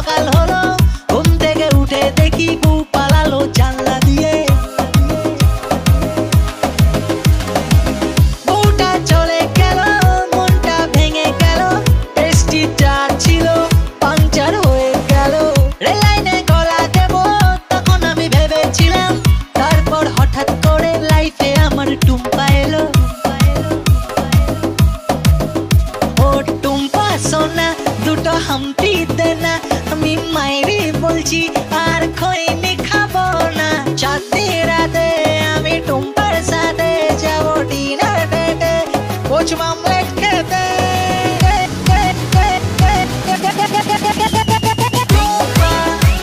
সকাল হলো, ঘুম থেকে উঠে দেখি বউ পালালো জানলা দিয়ে। বউটা চলে গেল, মনটা ভেঙে গেল, টেস্টিটা ছিল পাংচার হয়ে গেল। রেল লাইনে গলা দেব তখন আমি ভেবেছিলাম, তারপর হঠাৎ করে লাইফে আমার টুম্পা এলো। ও টুম্পা সোনা দুটো হাম্পি দে না, আমি মাইরি বলছি আর খৈনি খাবো না। চাঁদনি রাতে আমি টুম্পার সাথে যাবো ডিনার ডেটে। কোচ মামা